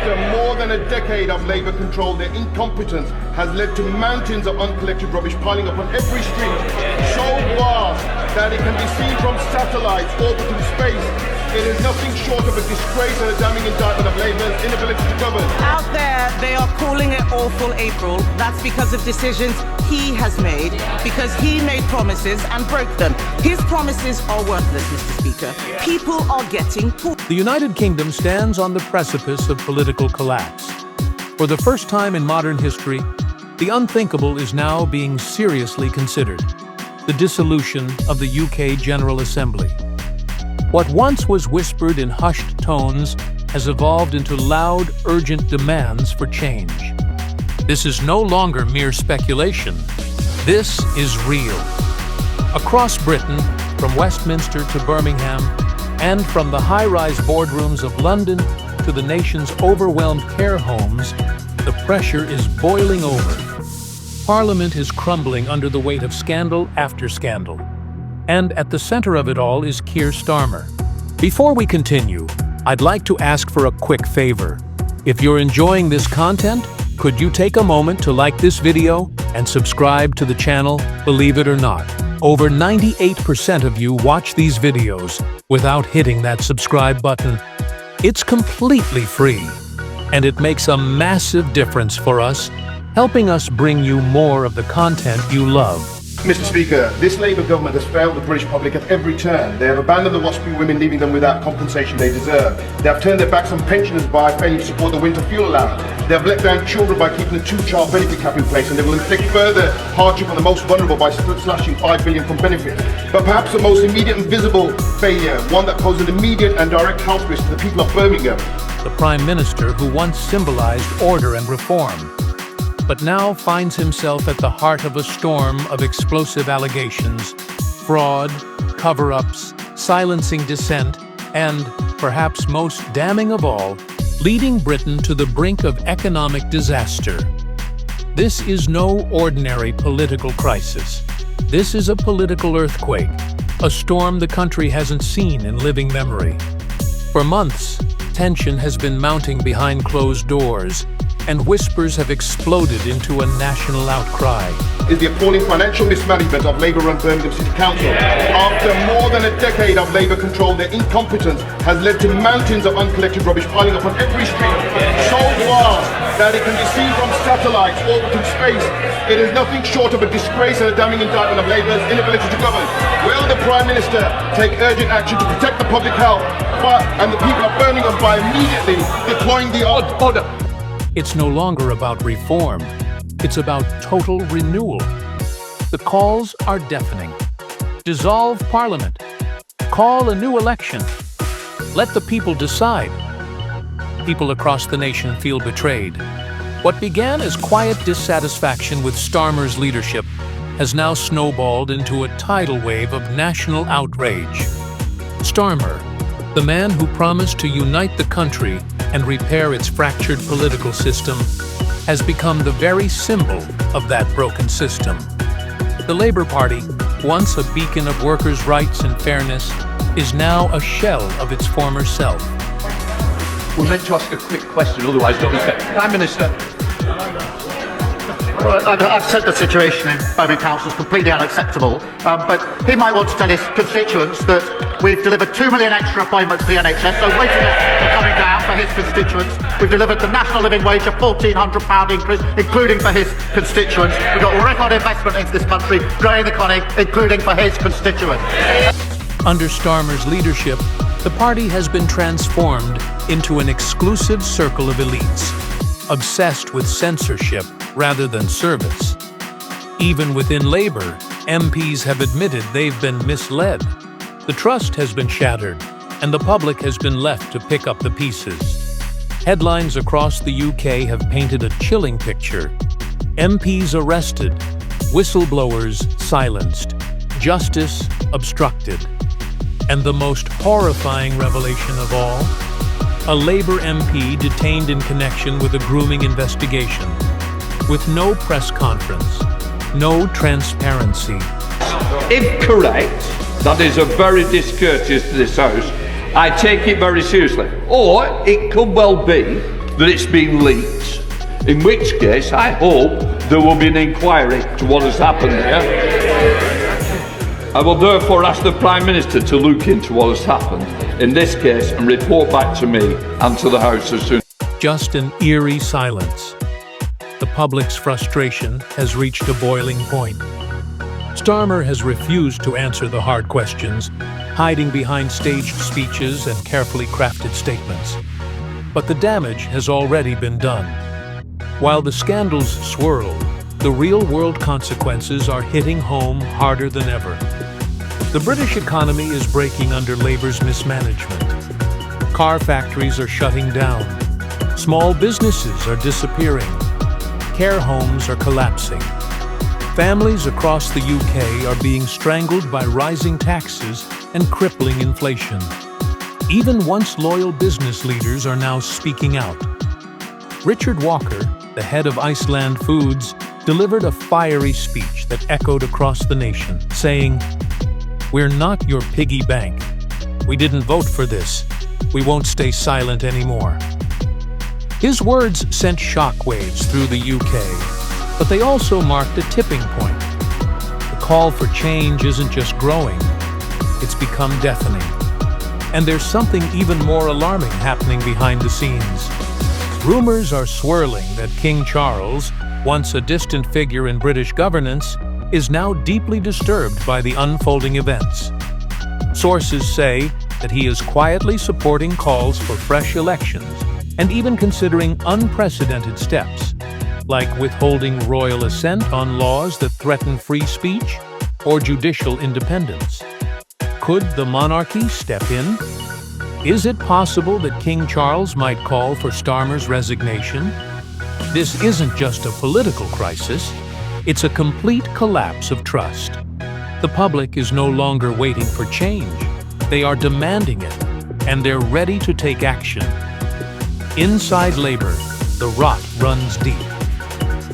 After more than a decade of Labour control, their incompetence has led to mountains of uncollected rubbish piling up on every street, so vast that it can be seen from satellites orbiting space. It is nothing short of a disgrace and a damning indictment of Labour's inability to govern. Out there, they are calling it awful April. That's because of decisions he has made, because he made promises and broke them. His promises are worthless, Mr. Speaker. People are getting poor. The United Kingdom stands on the precipice of political collapse. For the first time in modern history, the unthinkable is now being seriously considered: the dissolution of the UK General Assembly. What once was whispered in hushed tones has evolved into loud, urgent demands for change. This is no longer mere speculation. This is real. Across Britain, from Westminster to Birmingham, and from the high-rise boardrooms of London to the nation's overwhelmed care homes, the pressure is boiling over. Parliament is crumbling under the weight of scandal after scandal. And at the center of it all is Keir Starmer. Before we continue, I'd like to ask for a quick favor. If you're enjoying this content, could you take a moment to like this video and subscribe to the channel? Believe it or not, over 98% of you watch these videos without hitting that subscribe button. It's completely free, and it makes a massive difference for us, helping us bring you more of the content you love. Mr. Speaker, this Labour government has failed the British public at every turn. They have abandoned the WASPy women, leaving them without compensation they deserve. They have turned their backs on pensioners by failing to support the winter fuel allowance. They have let down children by keeping the two-child benefit cap in place, and they will inflict further hardship on the most vulnerable by slashing $5 billion from benefits. But perhaps the most immediate and visible failure, one that poses an immediate and direct health risk to the people of Birmingham. The Prime Minister who once symbolized order and reform, but now finds himself at the heart of a storm of explosive allegations, fraud, cover-ups, silencing dissent, and, perhaps most damning of all, leading Britain to the brink of economic disaster. This is no ordinary political crisis. This is a political earthquake, a storm the country hasn't seen in living memory. For months, tension has been mounting behind closed doors, and whispers have exploded into a national outcry. Is the appalling financial mismanagement of Labour-run Birmingham City Council. After more than a decade of Labour control, their incompetence has led to mountains of uncollected rubbish piling up on every street, so vast that it can be seen from satellites orbiting space. It is nothing short of a disgrace and a damning indictment of Labour's inability to govern. Will the Prime Minister take urgent action to protect the public health and the people of Birmingham by immediately deploying the order? It's no longer about reform. It's about total renewal. The calls are deafening. Dissolve Parliament. Call a new election. Let the people decide. People across the nation feel betrayed. What began as quiet dissatisfaction with Starmer's leadership has now snowballed into a tidal wave of national outrage. Starmer, the man who promised to unite the country and repair its fractured political system, has become the very symbol of that broken system. The Labour Party, once a beacon of workers' rights and fairness, is now a shell of its former self. We're meant to ask a quick question, otherwise don't we say, Prime Minister. Well, I've said the situation in Birmingham Council is completely unacceptable, but he might want to tell his constituents that we've delivered 2 million extra appointments to the NHS, so waiting are coming down for his constituents. We've delivered the national living wage of £1,400 increase, including for his constituents. We've got record investment into this country, growing the economy, including for his constituents. Under Starmer's leadership, the party has been transformed into an exclusive circle of elites, obsessed with censorship rather than service. Even within Labour, MPs have admitted they've been misled. The trust has been shattered, and the public has been left to pick up the pieces. Headlines across the UK have painted a chilling picture. MPs arrested, whistleblowers silenced, justice obstructed. And the most horrifying revelation of all, a Labour MP detained in connection with a grooming investigation, with no press conference, no transparency. If correct, that is a very discourteous to this House. I take it very seriously. Or it could well be that it's been leaked. In which case, I hope there will be an inquiry to what has happened here. I will therefore ask the Prime Minister to look into what has happened in this case and report back to me and to the House as soon. Just an eerie silence. The public's frustration has reached a boiling point. Starmer has refused to answer the hard questions, hiding behind staged speeches and carefully crafted statements. But the damage has already been done. While the scandals swirl, the real-world consequences are hitting home harder than ever. The British economy is breaking under Labour's mismanagement. Car factories are shutting down. Small businesses are disappearing. Care homes are collapsing. Families across the UK are being strangled by rising taxes and crippling inflation. Even once loyal business leaders are now speaking out. Richard Walker, the head of Iceland Foods, delivered a fiery speech that echoed across the nation, saying, "We're not your piggy bank. We didn't vote for this. We won't stay silent anymore." His words sent shockwaves through the UK, but they also marked a tipping point. The call for change isn't just growing, it's become deafening. And there's something even more alarming happening behind the scenes. Rumors are swirling that King Charles, once a distant figure in British governance, is now deeply disturbed by the unfolding events. Sources say that he is quietly supporting calls for fresh elections and even considering unprecedented steps, like withholding royal assent on laws that threaten free speech or judicial independence. Could the monarchy step in? Is it possible that King Charles might call for Starmer's resignation? This isn't just a political crisis, it's a complete collapse of trust. The public is no longer waiting for change. They are demanding it, and they're ready to take action. Inside Labour, the rot runs deep.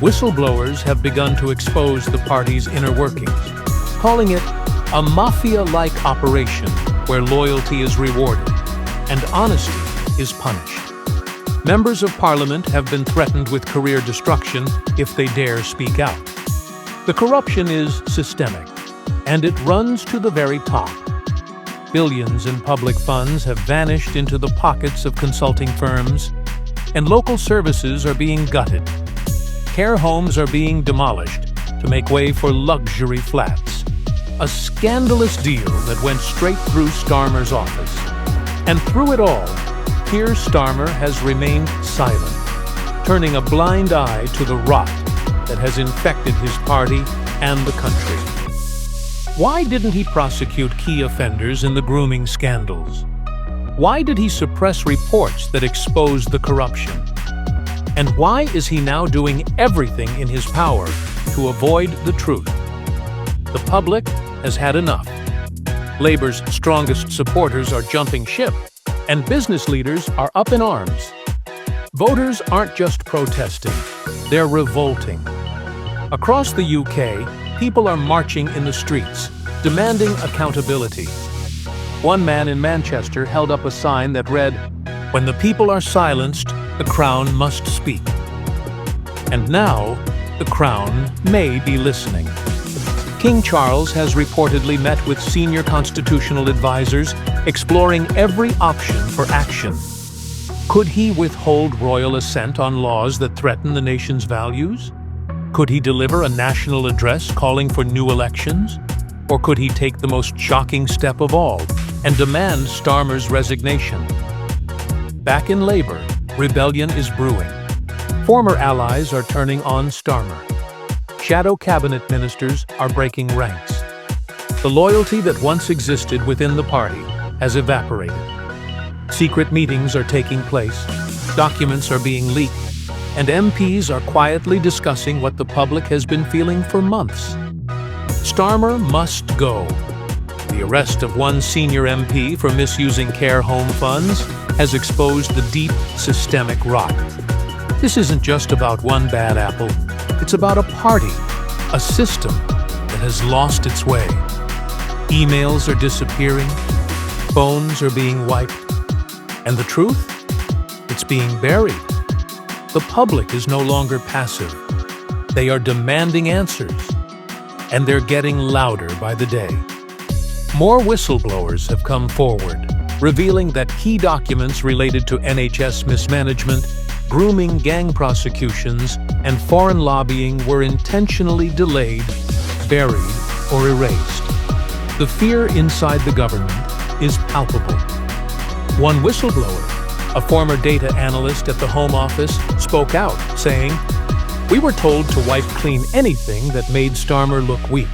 Whistleblowers have begun to expose the party's inner workings, calling it a mafia-like operation where loyalty is rewarded and honesty is punished. Members of Parliament have been threatened with career destruction if they dare speak out. The corruption is systemic, and it runs to the very top. Billions in public funds have vanished into the pockets of consulting firms, and local services are being gutted. Care homes are being demolished to make way for luxury flats. A scandalous deal that went straight through Starmer's office. And through it all, Keir Starmer has remained silent, turning a blind eye to the rot that has infected his party and the country. Why didn't he prosecute key offenders in the grooming scandals? Why did he suppress reports that exposed the corruption? And why is he now doing everything in his power to avoid the truth? The public has had enough. Labour's strongest supporters are jumping ship, and business leaders are up in arms. Voters aren't just protesting, they're revolting. Across the UK, people are marching in the streets, demanding accountability. One man in Manchester held up a sign that read, "When the people are silenced, the Crown must speak." And now, the Crown may be listening. King Charles has reportedly met with senior constitutional advisors, exploring every option for action. Could he withhold royal assent on laws that threaten the nation's values? Could he deliver a national address calling for new elections? Or could he take the most shocking step of all and demand Starmer's resignation? Back in Labour, rebellion is brewing. Former allies are turning on Starmer. Shadow cabinet ministers are breaking ranks. The loyalty that once existed within the party has evaporated. Secret meetings are taking place, documents are being leaked, and MPs are quietly discussing what the public has been feeling for months. Starmer must go. The arrest of one senior MP for misusing care home funds has exposed the deep systemic rot. This isn't just about one bad apple. It's about a party, a system that has lost its way. Emails are disappearing, phones are being wiped, and the truth? It's being buried The public is no longer passive. They are demanding answers, and they're getting louder by the day. More whistleblowers have come forward, revealing that key documents related to NHS mismanagement, grooming gang prosecutions, and foreign lobbying were intentionally delayed, buried, or erased. The fear inside the government is palpable. One whistleblower, a former data analyst at the Home Office, spoke out, saying, "We were told to wipe clean anything that made Starmer look weak.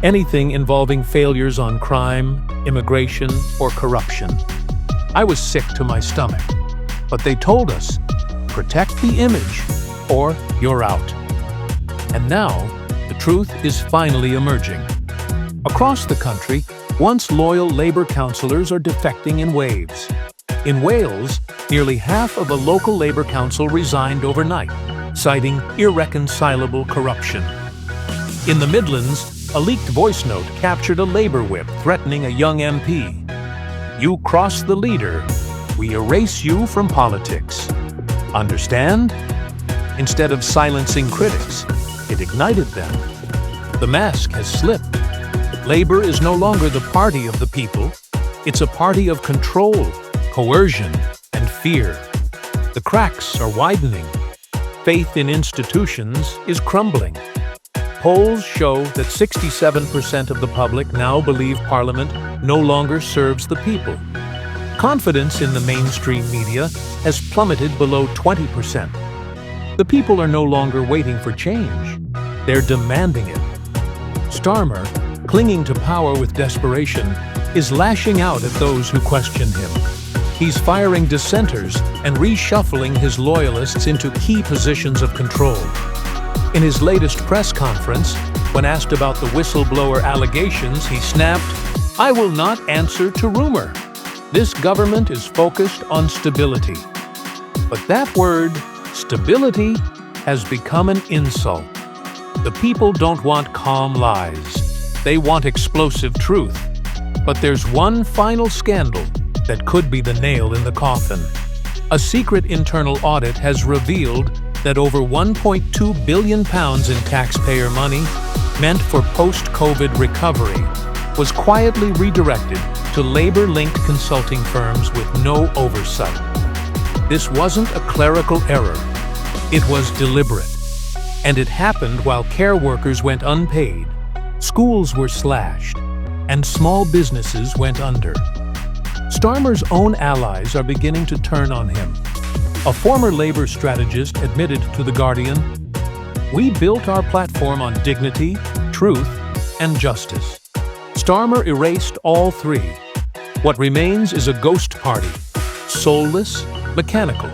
Anything involving failures on crime, immigration, or corruption. I was sick to my stomach. But they told us, protect the image, or you're out." And now, the truth is finally emerging. Across the country, once loyal Labour councillors are defecting in waves. In Wales, nearly half of a local Labour council resigned overnight, citing irreconcilable corruption. In the Midlands, a leaked voice note captured a Labour whip threatening a young MP. "You cross the leader, we erase you from politics. Understand?" Instead of silencing critics, it ignited them. The mask has slipped. Labour is no longer the party of the people. It's a party of control, coercion, and fear. The cracks are widening. Faith in institutions is crumbling. Polls show that 67% of the public now believe Parliament no longer serves the people. Confidence in the mainstream media has plummeted below 20%. The people are no longer waiting for change. They're demanding it. Starmer, clinging to power with desperation, is lashing out at those who question him. He's firing dissenters and reshuffling his loyalists into key positions of control. In his latest press conference, when asked about the whistleblower allegations, he snapped, "I will not answer to rumor. This government is focused on stability." But that word, stability, has become an insult. The people don't want calm lies. They want explosive truth. But there's one final scandal that could be the nail in the coffin. A secret internal audit has revealed that over £1.2 billion in taxpayer money, meant for post-COVID recovery, was quietly redirected to Labour-linked consulting firms with no oversight. This wasn't a clerical error. It was deliberate. And it happened while care workers went unpaid, schools were slashed, and small businesses went under. Starmer's own allies are beginning to turn on him. A former Labour strategist admitted to The Guardian, "We built our platform on dignity, truth, and justice. Starmer erased all three. What remains is a ghost party, soulless, mechanical,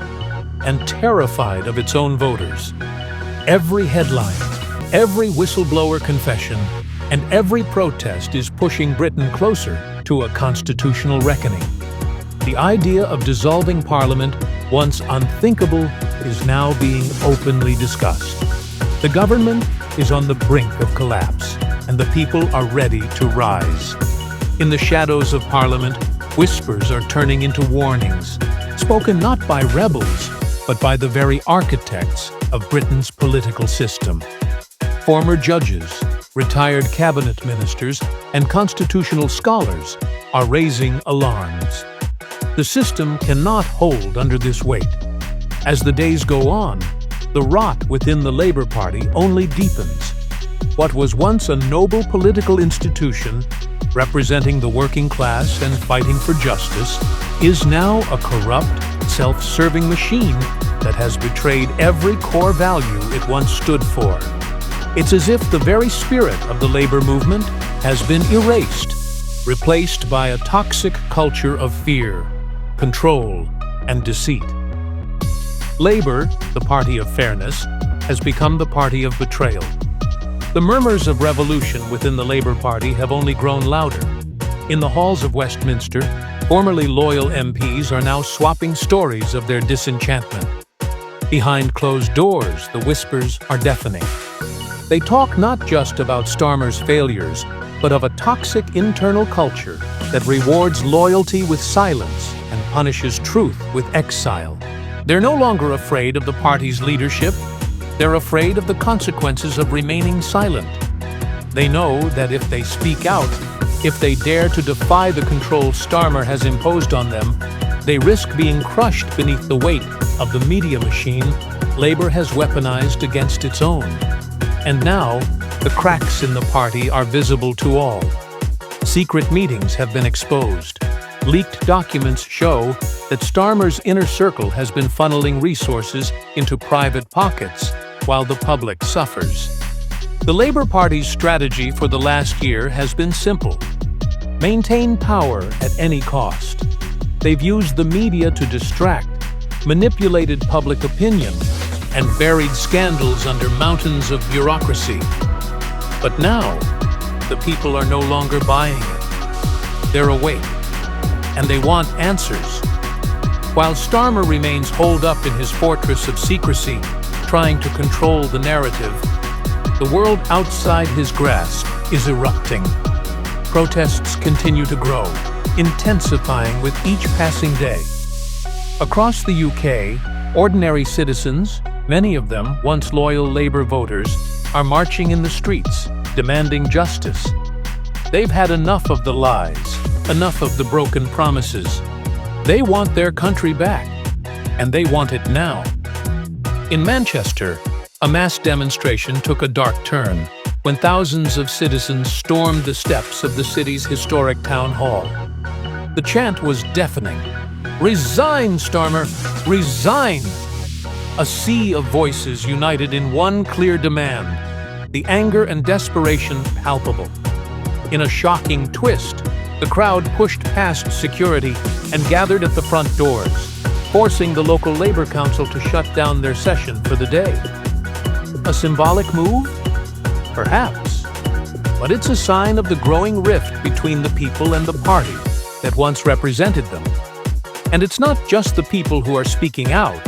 and terrified of its own voters." Every headline, every whistleblower confession, and every protest is pushing Britain closer to a constitutional reckoning. The idea of dissolving Parliament, once unthinkable, is now being openly discussed. The government is on the brink of collapse, and the people are ready to rise. In the shadows of Parliament, whispers are turning into warnings, spoken not by rebels, but by the very architects of Britain's political system. Former judges, retired cabinet ministers, and constitutional scholars are raising alarms. The system cannot hold under this weight. As the days go on, the rot within the Labour Party only deepens. What was once a noble political institution, representing the working class and fighting for justice, is now a corrupt, self-serving machine that has betrayed every core value it once stood for. It's as if the very spirit of the Labour movement has been erased, replaced by a toxic culture of fear, control, and deceit. Labour, the party of fairness, has become the party of betrayal. The murmurs of revolution within the Labour Party have only grown louder. In the halls of Westminster, formerly loyal MPs are now swapping stories of their disenchantment. Behind closed doors, the whispers are deafening. They talk not just about Starmer's failures, but of a toxic internal culture that rewards loyalty with silence and punishes truth with exile. They're no longer afraid of the party's leadership. They're afraid of the consequences of remaining silent. They know that if they speak out, if they dare to defy the control Starmer has imposed on them, they risk being crushed beneath the weight of the media machine Labour has weaponized against its own. And now, the cracks in the party are visible to all. Secret meetings have been exposed. Leaked documents show that Starmer's inner circle has been funneling resources into private pockets while the public suffers. The Labour Party's strategy for the last year has been simple: maintain power at any cost. They've used the media to distract, manipulated public opinion, and buried scandals under mountains of bureaucracy. But now, the people are no longer buying it. They're awake, and they want answers. While Starmer remains holed up in his fortress of secrecy, trying to control the narrative, the world outside his grasp is erupting. Protests continue to grow, intensifying with each passing day. Across the UK, ordinary citizens, many of them once loyal Labour voters, are marching in the streets, demanding justice. They've had enough of the lies, enough of the broken promises. They want their country back, and they want it now. In Manchester, a mass demonstration took a dark turn when thousands of citizens stormed the steps of the city's historic town hall. The chant was deafening. "Resign, Starmer! Resign!" A sea of voices united in one clear demand, the anger and desperation palpable. In a shocking twist, the crowd pushed past security and gathered at the front doors, forcing the local Labour Council to shut down their session for the day. A symbolic move? Perhaps. But it's a sign of the growing rift between the people and the party that once represented them. And it's not just the people who are speaking out.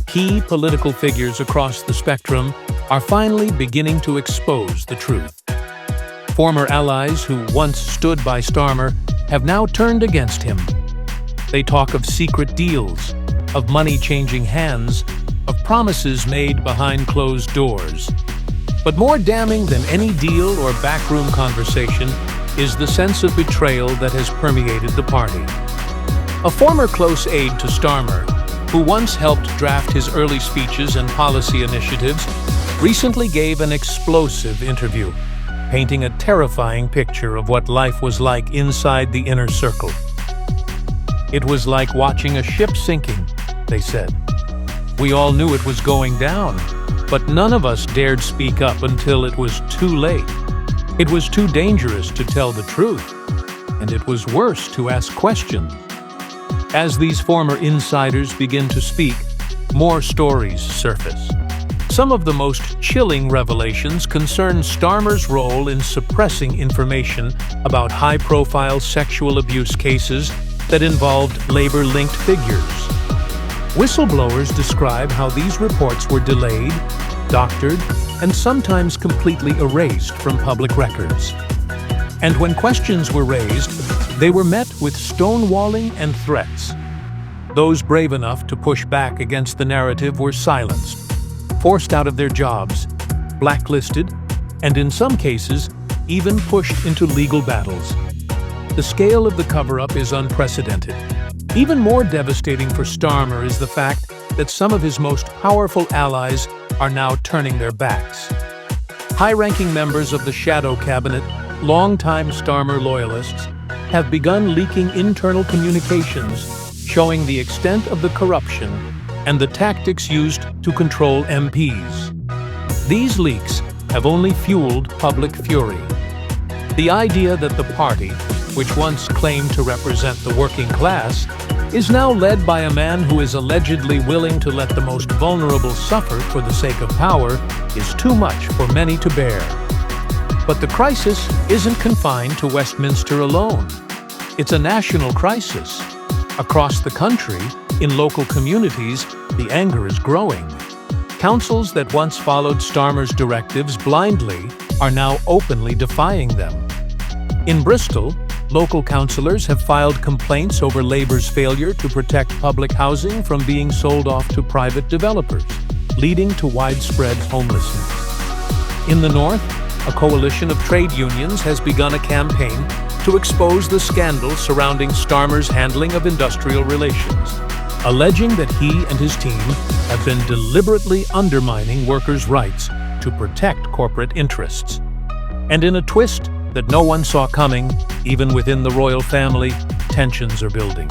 Key political figures across the spectrum are finally beginning to expose the truth. Former allies who once stood by Starmer have now turned against him. They talk of secret deals, of money changing hands, of promises made behind closed doors. But more damning than any deal or backroom conversation is the sense of betrayal that has permeated the party. A former close aide to Starmer, who once helped draft his early speeches and policy initiatives, recently gave an explosive interview, painting a terrifying picture of what life was like inside the inner circle. "It was like watching a ship sinking," they said. "We all knew it was going down, but none of us dared speak up until it was too late. It was too dangerous to tell the truth, and it was worse to ask questions." As these former insiders begin to speak, more stories surface. Some of the most chilling revelations concern Starmer's role in suppressing information about high-profile sexual abuse cases that involved Labour-linked figures. Whistleblowers describe how these reports were delayed, doctored, and sometimes completely erased from public records. And when questions were raised, they were met with stonewalling and threats. Those brave enough to push back against the narrative were silenced, forced out of their jobs, blacklisted, and in some cases, even pushed into legal battles. The scale of the cover-up is unprecedented. Even more devastating for Starmer is the fact that some of his most powerful allies are now turning their backs. High-ranking members of the Shadow Cabinet, longtime Starmer loyalists, have begun leaking internal communications showing the extent of the corruption and the tactics used to control MPs. These leaks have only fueled public fury. The idea that the party, which once claimed to represent the working class, is now led by a man who is allegedly willing to let the most vulnerable suffer for the sake of power is too much for many to bear. But the crisis isn't confined to Westminster alone. It's a national crisis. Across the country, in local communities, the anger is growing. Councils that once followed Starmer's directives blindly are now openly defying them. In Bristol, Local councillors have filed complaints over Labour's failure to protect public housing from being sold off to private developers, leading to widespread homelessness. In the north, a coalition of trade unions has begun a campaign to expose the scandal surrounding Starmer's handling of industrial relations, alleging that he and his team have been deliberately undermining workers' rights to protect corporate interests. And in a twist that no one saw coming, even within the royal family, tensions are building.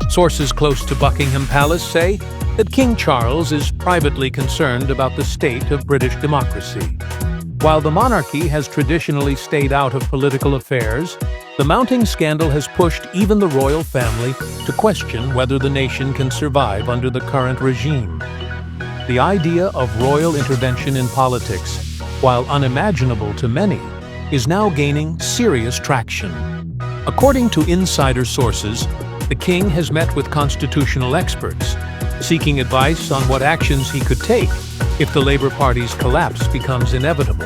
Sources close to Buckingham Palace say that King Charles is privately concerned about the state of British democracy. While the monarchy has traditionally stayed out of political affairs, the mounting scandal has pushed even the royal family to question whether the nation can survive under the current regime. The idea of royal intervention in politics, while unimaginable to many, is now gaining serious traction. According to insider sources, the king has met with constitutional experts, seeking advice on what actions he could take if the Labour Party's collapse becomes inevitable.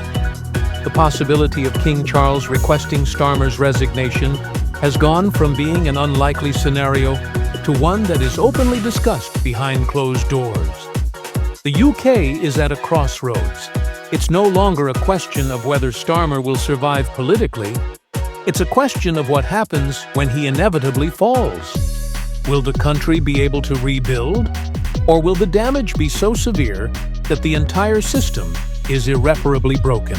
The possibility of King Charles requesting Starmer's resignation has gone from being an unlikely scenario to one that is openly discussed behind closed doors. The UK is at a crossroads. It's no longer a question of whether Starmer will survive politically. It's a question of what happens when he inevitably falls. Will the country be able to rebuild? Or will the damage be so severe that the entire system is irreparably broken?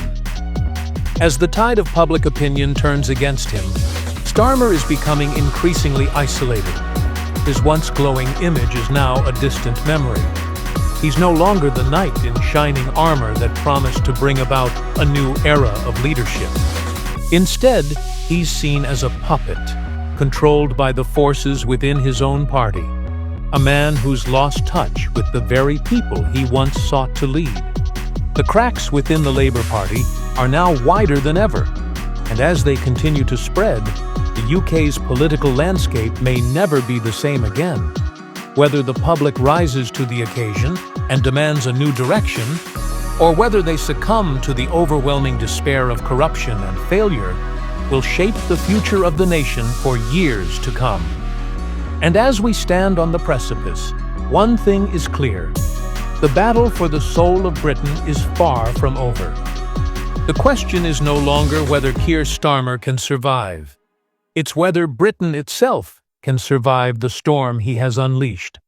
As the tide of public opinion turns against him, Starmer is becoming increasingly isolated. His once glowing image is now a distant memory. He's no longer the knight in shining armor that promised to bring about a new era of leadership. Instead, he's seen as a puppet, controlled by the forces within his own party. A man who's lost touch with the very people he once sought to lead. The cracks within the Labour Party are now wider than ever, and as they continue to spread, the UK's political landscape may never be the same again. Whether the public rises to the occasion and demands a new direction, or whether they succumb to the overwhelming despair of corruption and failure, will shape the future of the nation for years to come. And as we stand on the precipice, one thing is clear. The battle for the soul of Britain is far from over. The question is no longer whether Keir Starmer can survive. It's whether Britain itself can survive the storm he has unleashed.